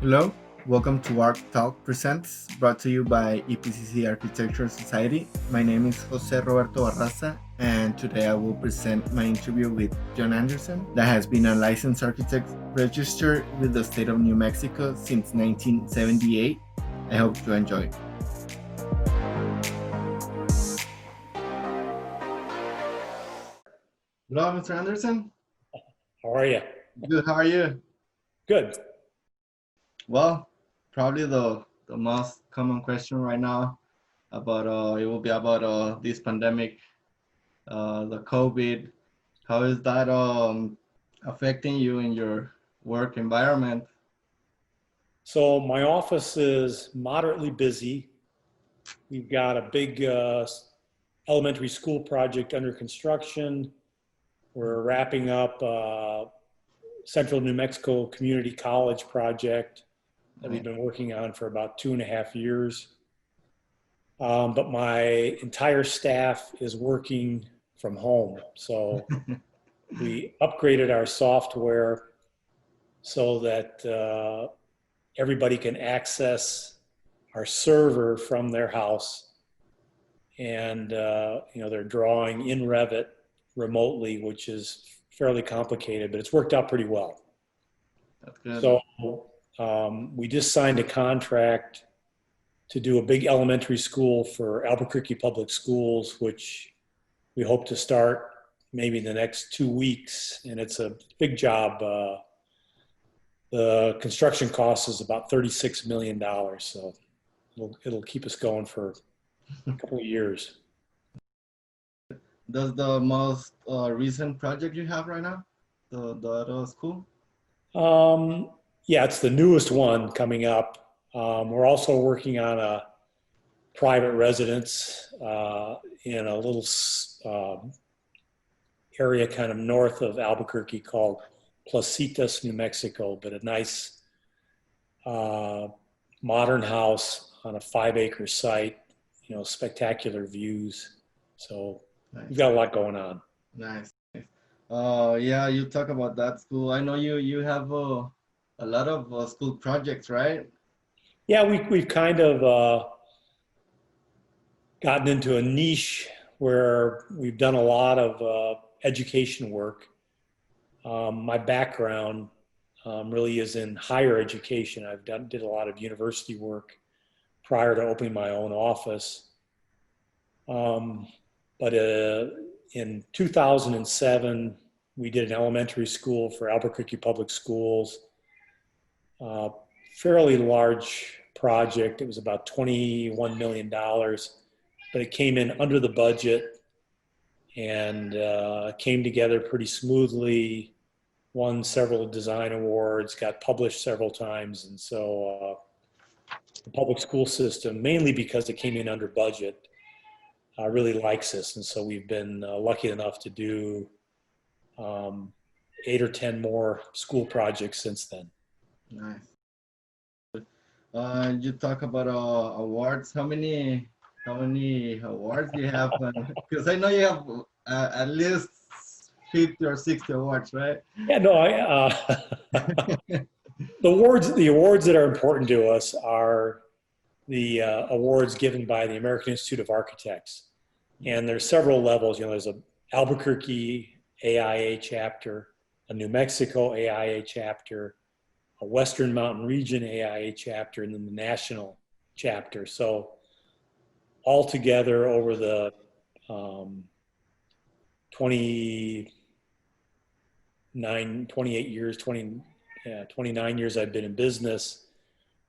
Hello, welcome to Arc Talk Presents, brought to you by EPCC Architecture Society. My name is Jose Roberto Barraza, and today I will present my interview with Jon Anderson, that has been a licensed architect registered with the state of New Mexico since 1978. I hope you enjoy. Hello, Mr. Anderson. How are you? Good, how are you? Good. Well, probably the most common question right now about it will be about this pandemic, the COVID. How is that affecting you in your work environment? So my office is moderately busy. We've got a big elementary school project under construction. We're wrapping up Central New Mexico Community College project that we've been working on for about 2.5 years. But my entire staff is working from home. So we upgraded our software so that everybody can access our server from their house. And they're drawing in Revit remotely, which is fairly complicated, but it's worked out pretty well. That's good. So we just signed a contract to do a big elementary school for Albuquerque Public Schools, which we hope to start maybe in the next 2 weeks. And it's a big job. The construction cost is about $36 million. So it'll keep us going for a couple of years. Does the most recent project you have right now, the school? Yeah, it's the newest one coming up. We're also working on a private residence in a little area kind of north of Albuquerque called Placitas, New Mexico, but a nice modern house on a 5-acre site, spectacular views. So Nice. we've got a lot going on. Nice. Yeah, you talk about that school. I know you have a lot of school projects, right? Yeah, we've kind of gotten into a niche where we've done a lot of education work. My background really is in higher education. Did a lot of university work prior to opening my own office. But in 2007, we did an elementary school for Albuquerque Public Schools. Fairly large project. It was about $21 million, but it came in under the budget and came together pretty smoothly, won several design awards, got published several times. And so the public school system, mainly because it came in under budget, really likes us. And so we've been lucky enough to do 8 or 10 more school projects since then. Nice. You talk about awards. How many awards do you have? Because I know you have at least 50 or 60 awards, right? Yeah, no, the awards that are important to us are the awards given by the American Institute of Architects. And there's several levels. There's a Albuquerque AIA chapter, a New Mexico AIA chapter, a Western Mountain Region AIA chapter, and then the national chapter. So altogether over the 28 years, 29 years I've been in business,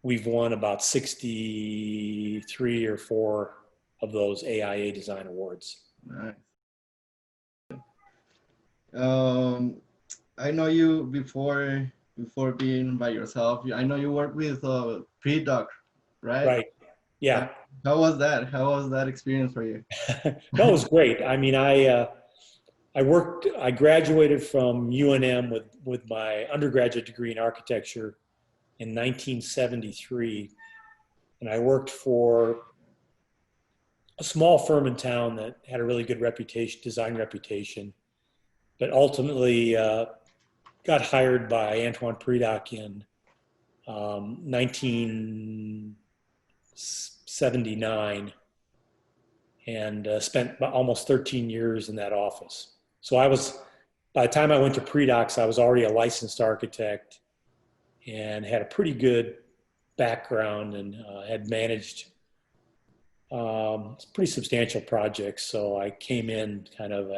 we've won about 63 or 4 of those AIA design awards. Nice. I know you before being by yourself. I know you work with pre-doc, right? Right. Yeah. How was that? How was that experience for you? That was great. I mean, I graduated from UNM with my undergraduate degree in architecture in 1973, and I worked for a small firm in town that had a really good reputation, design reputation, but ultimately got hired by Antoine Predock in 1979, and spent almost 13 years in that office. So by the time I went to Predox, I was already a licensed architect and had a pretty good background, and had managed pretty substantial projects. So I came in kind of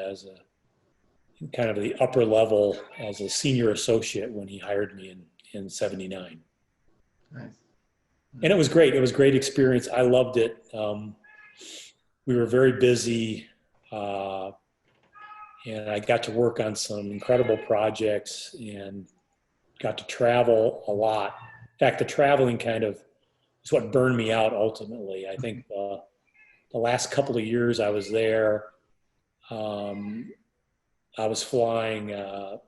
the upper level as a senior associate when he hired me in 79. Nice. And it was great. It was a great experience. I loved it. We were very busy, and I got to work on some incredible projects and got to travel a lot. In fact, the traveling kind of is what burned me out ultimately. I think the last couple of years I was there, I was flying, I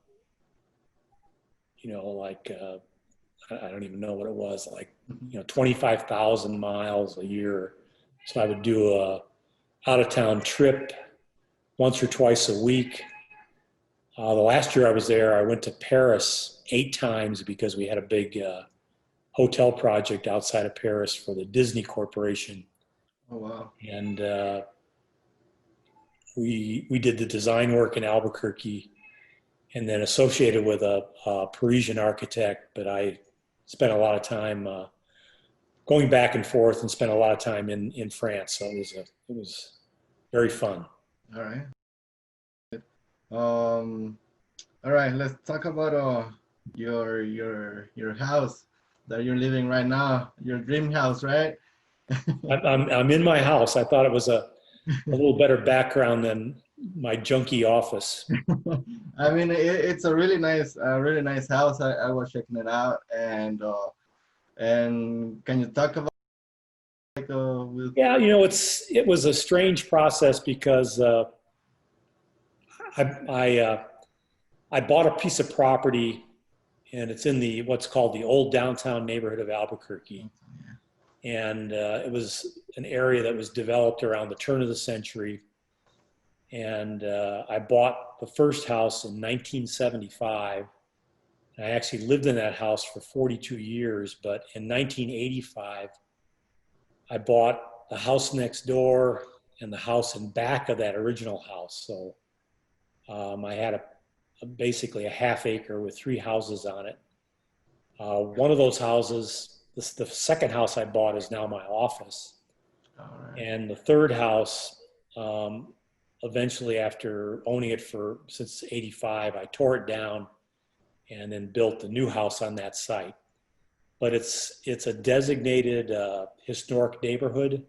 don't even know what it was, 25,000 miles a year. So I would do a out-of-town trip once or twice a week. The last year I was there, I went to Paris 8 times because we had a big hotel project outside of Paris for the Disney Corporation. Oh, wow. And we did the design work in Albuquerque, and then associated with a Parisian architect, but I spent a lot of time going back and forth, and spent a lot of time in France. So it was very fun. All right. All right. Let's talk about your house that you're living right now. Your dream house, right? I'm in my house. I thought it was a little better background than my junky office. I mean, it's a really nice house. I was checking it out, and can you talk about Yeah, it was a strange process because I bought a piece of property, and it's in what's called the old downtown neighborhood of Albuquerque. And it was an area that was developed around the turn of the century. And I bought the first house in 1975. And I actually lived in that house for 42 years. But in 1985, I bought the house next door and the house in back of that original house. So I had basically a half acre with 3 houses on it. One of those houses, the second house I bought, is now my office. All right. And the third house, eventually after owning it since 85, I tore it down and then built the new house on that site. But it's a designated historic neighborhood.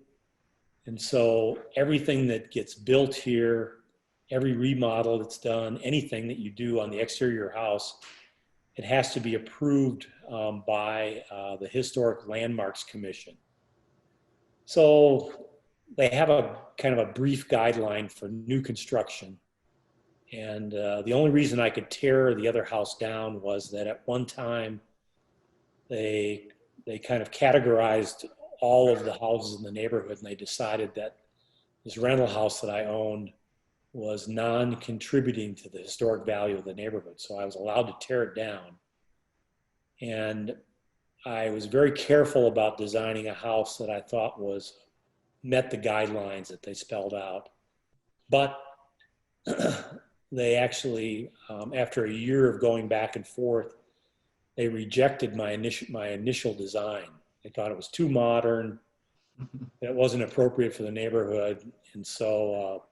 And so everything that gets built here, every remodel that's done, anything that you do on the exterior of your house, it has to be approved by the Historic Landmarks Commission. So they have a kind of a brief guideline for new construction. And the only reason I could tear the other house down was that at one time they kind of categorized all of the houses in the neighborhood, and they decided that this rental house that I owned was non-contributing to the historic value of the neighborhood. So I was allowed to tear it down. And I was very careful about designing a house that I thought met the guidelines that they spelled out. But they actually, after a year of going back and forth, they rejected my initial design. They thought it was too modern, that it wasn't appropriate for the neighborhood. And so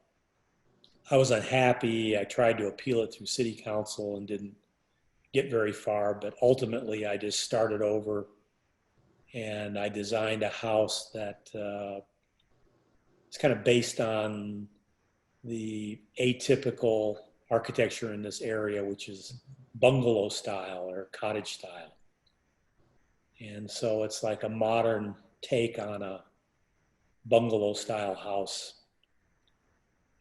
I was unhappy. I tried to appeal it through city council and didn't get very far, but ultimately I just started over, and I designed a house that is kind of based on the atypical architecture in this area, which is bungalow style or cottage style. And so it's like a modern take on a bungalow style house.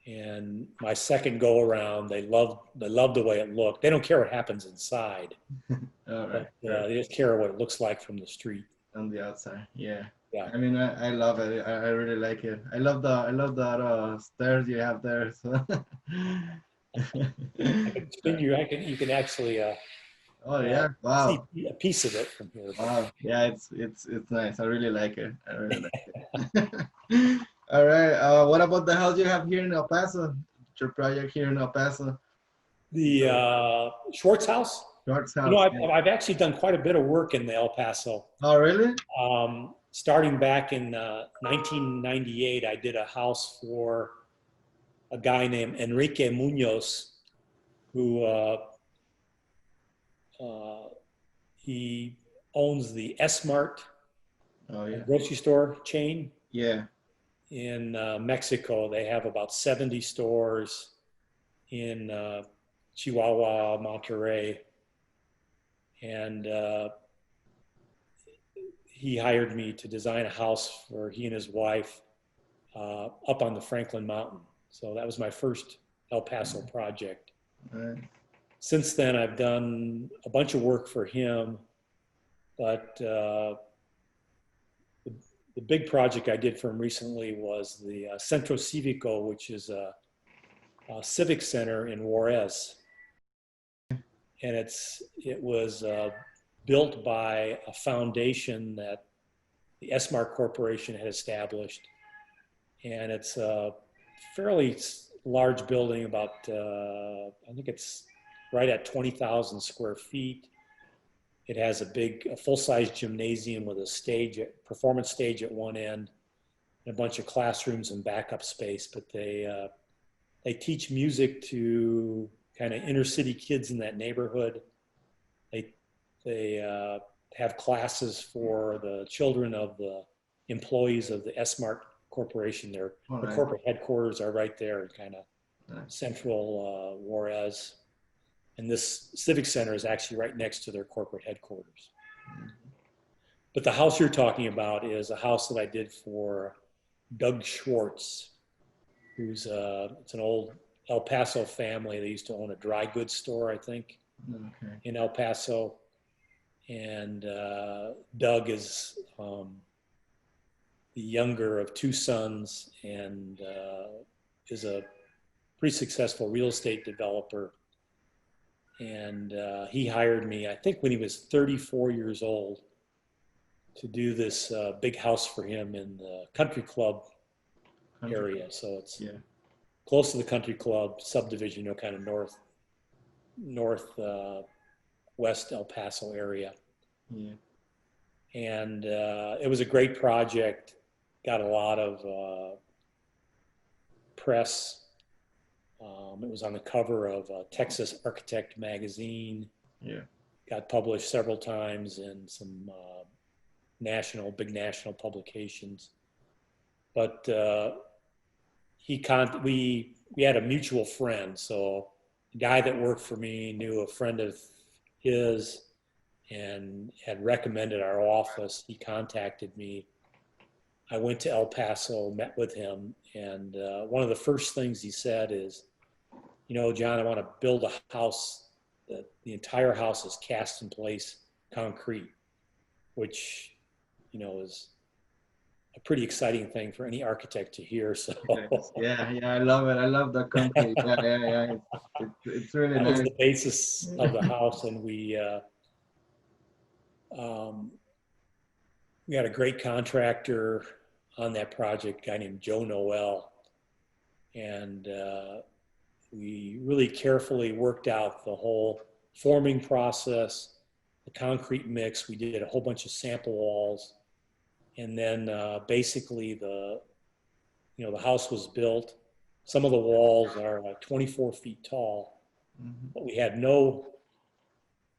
And my second go around, they loved the way it looked. They don't care what happens inside. All right. But, they just care what it looks like from the street. On the outside, yeah. Yeah. I mean, I love it. I really like it. I love that stairs you have there. So I can spin you. You can actually Oh yeah, See wow, a piece of it from here. wow. Yeah, it's nice. I really like it. I really like it. All right. What about the house you have here in El Paso? Your project here in El Paso? The Schwartz House. George's You know, house. Yeah. I've actually done quite a bit of work in the El Paso. Oh really? Starting back in 1998, I did a house for a guy named Enrique Munoz, who uh, he owns the S Mart Oh yeah. grocery store chain Yeah. in Mexico. They have about 70 stores in Chihuahua, Monterrey, and he hired me to design a house for he and his wife up on the Franklin Mountain. So that was my first El Paso project. Right. Since then, I've done a bunch of work for him, but the big project I did for him recently was the Centro Civico, which is a civic center in Juarez, and it was built by a foundation that the S-Mark Corporation had established, and it's a fairly large building, about I think it's right at 20,000 square feet. It has a full-size gymnasium with a stage, performance stage at one end, and a bunch of classrooms and backup space. But they teach music to kind of inner city kids in that neighborhood. They have classes for the children of the employees of the S-Mart Corporation. The Right. corporate headquarters are right there in kind of Nice. central Juarez. And this civic center is actually right next to their corporate headquarters. Mm-hmm. But the house you're talking about is a house that I did for Doug Schwartz, who's it's an old El Paso family. They used to own a dry goods store, I think, Okay. in El Paso. And Doug is the younger of two sons and is a pretty successful real estate developer. And he hired me, I think, when he was 34 years old, to do this big house for him in the country club area. So it's close to the country club subdivision, kind of northwest El Paso area. Yeah. And it was a great project. Got a lot of press. It was on the cover of Texas Architect magazine. Yeah. Got published several times in some big national publications. But we had a mutual friend. So the guy that worked for me knew a friend of his and had recommended our office. He contacted me. I went to El Paso, met with him, and one of the first things he said is, John, I want to build a house that the entire house is cast in place concrete, which, is a pretty exciting thing for any architect to hear. So yeah, I love it. I love the concrete. Yeah. It's really that nice. was the basis of the house, and we had a great contractor on that project, a guy named Joe Noel, and we really carefully worked out the whole forming process, the concrete mix. We did a whole bunch of sample walls, and then basically the house was built. Some of the walls are like 24 feet tall, but we had no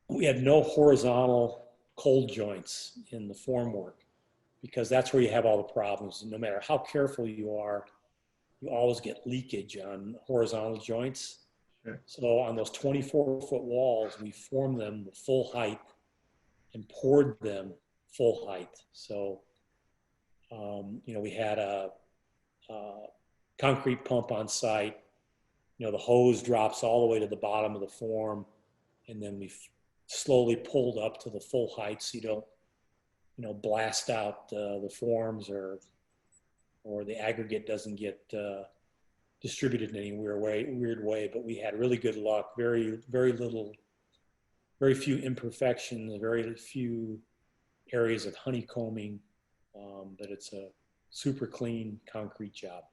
horizontal cold joints in the formwork, because that's where you have all the problems. No matter how careful you are, you always get leakage on horizontal joints. Sure. So on those 24-foot walls, we formed them the full height and poured them full height. So, we had a concrete pump on site. The hose drops all the way to the bottom of the form, and then we slowly pulled up to the full height so you don't, blast out the forms or the aggregate doesn't get distributed in any weird way. But we had really good luck. Very, very very few imperfections, very few areas of honeycombing, but it's a super clean concrete job.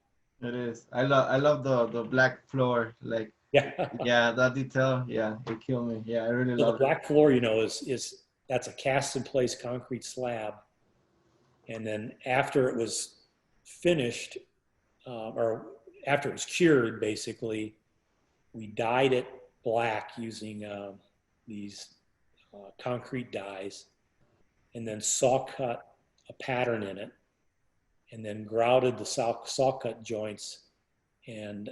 It is. I love the black floor. Like, Yeah. yeah, that detail. Yeah, it killed me. Yeah, I really So the love it. black floor, is that's a cast in place concrete slab. And then after it was finished, or after it was cured, basically, we dyed it black using these concrete dyes, and then saw cut a pattern in it, and then grouted the saw cut joints. And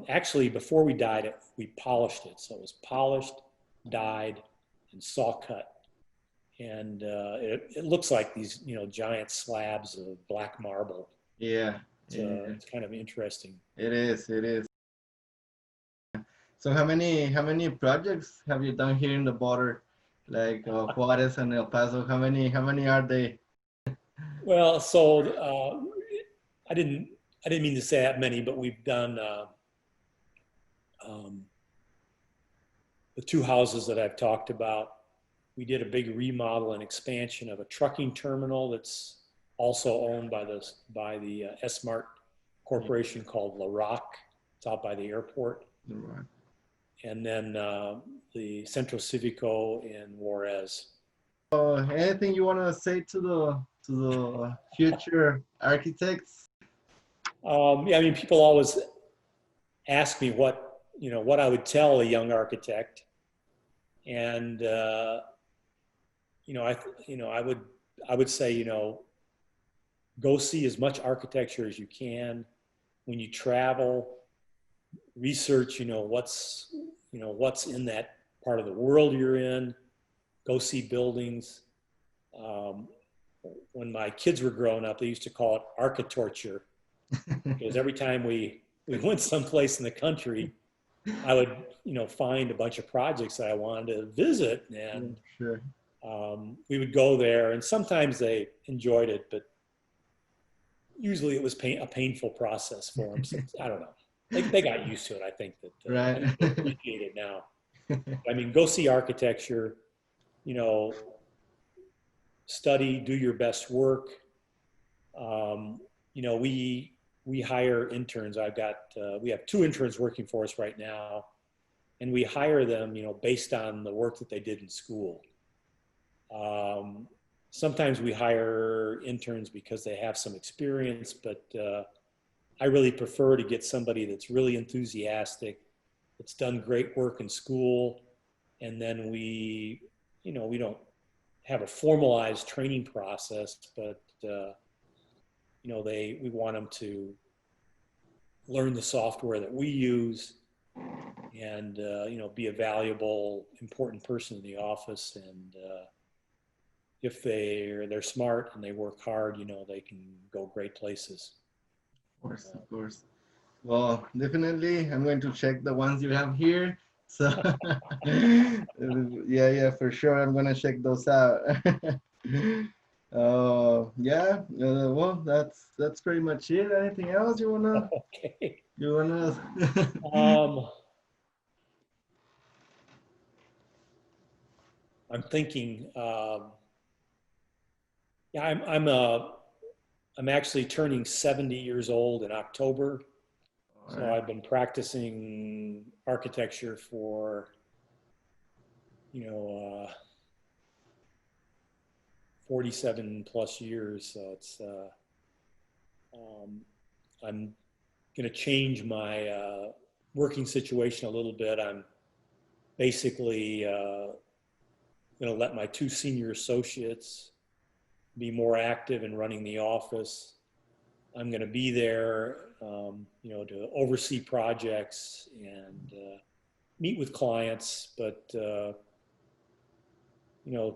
actually, before we dyed it, we polished it. So it was polished, dyed, and saw cut. And it looks like these, giant slabs of black marble. Yeah, It's, yeah, it's kind of interesting. it is. It is. So how many projects have you done here in the border, like Juarez and El Paso? How many are they? Well, so I didn't I didn't mean to say that many, but we've done um, the two houses that I've talked about. We did a big remodel and expansion of a trucking terminal that's also owned by the S-Mart corporation called La Roque. It's out by the airport. Right. And then the Centro Civico in Juarez. Anything you want to say to the future architects? Yeah, I mean, people always ask me what I would tell a young architect, and I would say, go see as much architecture as you can. When you travel, research, what's in that part of the world you're in. Go see buildings. When my kids were growing up, they used to call it architorture, because every time we went someplace in the country, I would, find a bunch of projects that I wanted to visit, and Sure. we would go there, and sometimes they enjoyed it, but usually it was a painful process for them. Since, I don't know. They got used to it. I think that I Right. think they appreciate it now. I mean, go see architecture, you know, study, do your best work. We hire interns. We have two interns working for us right now, and we hire them, based on the work that they did in school. Sometimes we hire interns because they have some experience, but I really prefer to get somebody that's really enthusiastic, that's done great work in school, and then we don't have a formalized training process, but we want them to learn the software that we use, and be a valuable, important person in the office. And if they're smart and they work hard, they can go great places. Of course, of course. Well, definitely, I'm going to check the ones you have here. So, yeah, for sure, I'm gonna check those out. Yeah. Well, that's pretty much it. Anything else you wanna Okay. you wanna? Um, I'm thinking. Yeah, I'm actually turning 70 years old in October. All So right. I've been practicing architecture for, 47 plus years. So I'm going to change my working situation a little bit. I'm basically going to let my two senior associates be more active in running the office. I'm going to be there, to oversee projects and meet with clients, but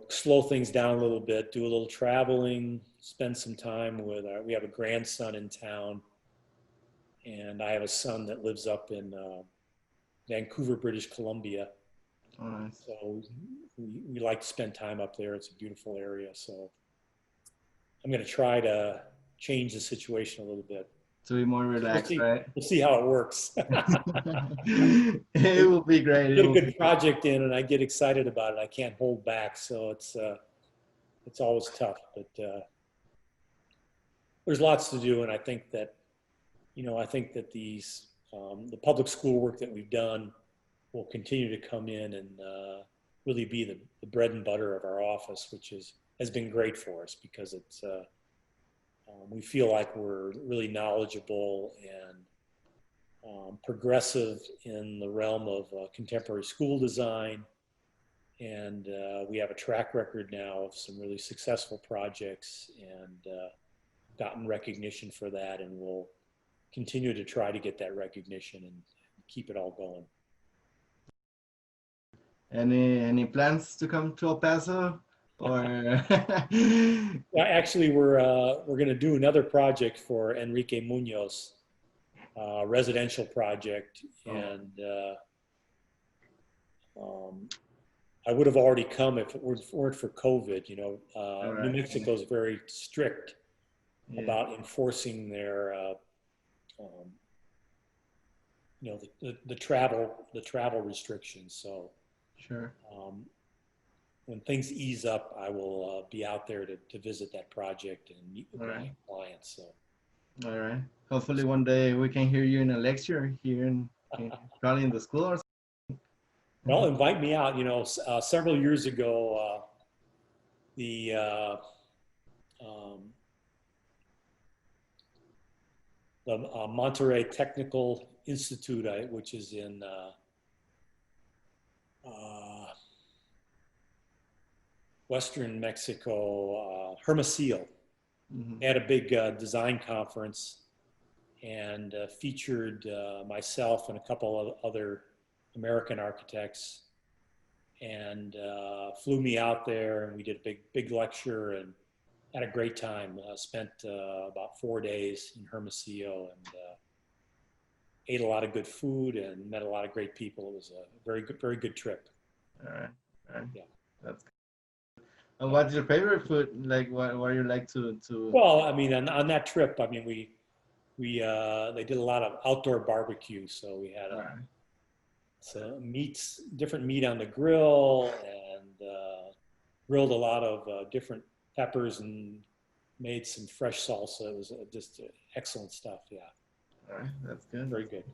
slow things down a little bit, do a little traveling, spend some time we have a grandson in town, and I have a son that lives up in Vancouver, British Columbia. All right. So we like to spend time up there. It's a beautiful area. So I'm going to try to change the situation a little bit. to be more relaxed, right? We'll see how it works. It will be great. Get a good project in, and I get excited about it. I can't hold back, so it's always tough. But there's lots to do, and I think that these the public school work that we've done will continue to come in and really be the bread and butter of our office, which has been great for us because it's we feel like we're really knowledgeable and progressive in the realm of contemporary school design. And we have a track record now of some really successful projects and gotten recognition for that, and we'll continue to try to get that recognition and keep it all going. Any plans to come to El Paso? Or Actually, we're going to do another project for Enrique Munoz, residential project, and I would have already come if it weren't for COVID. Right. New Mexico is very strict about enforcing their, the travel restrictions. So, sure. When things ease up, I will be out there to visit that project and meet with my clients. So, all right. Hopefully, one day we can hear you in a lecture here probably in the school or something. Well, invite me out. Several years ago, the Monterey Technical Institute, which is in Western Mexico, Hermosillo, had a big design conference and featured myself and a couple of other American architects, and flew me out there, and we did a big lecture and had a great time. Spent about 4 days in Hermosillo and ate a lot of good food and met a lot of great people. It was a very good trip. All right. Yeah. That's good. And what's your favorite food? Like, what you like to? Well, I mean, on that trip, I mean, we they did a lot of outdoor barbecue, so we had different meat on the grill, and grilled a lot of different peppers and made some fresh salsa. It was just excellent stuff. Yeah. All right, that's good. Very good.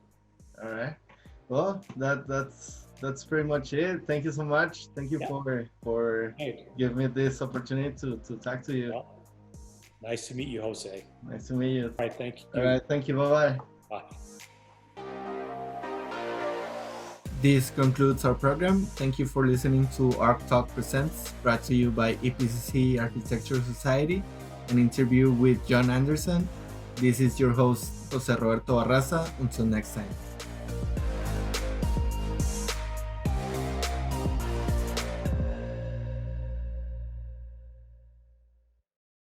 All right. Well, that's pretty much it. Thank you so much. Thank you for giving me this opportunity to talk to you. Well, nice to meet you, Jose. Nice to meet you. All right, thank you. All right, thank you. Bye-bye. Bye. This concludes our program. Thank you for listening to Arch Talk Presents, brought to you by EPCC Architecture Society, an interview with Jon Anderson. This is your host, Jose Roberto Barraza. Until next time.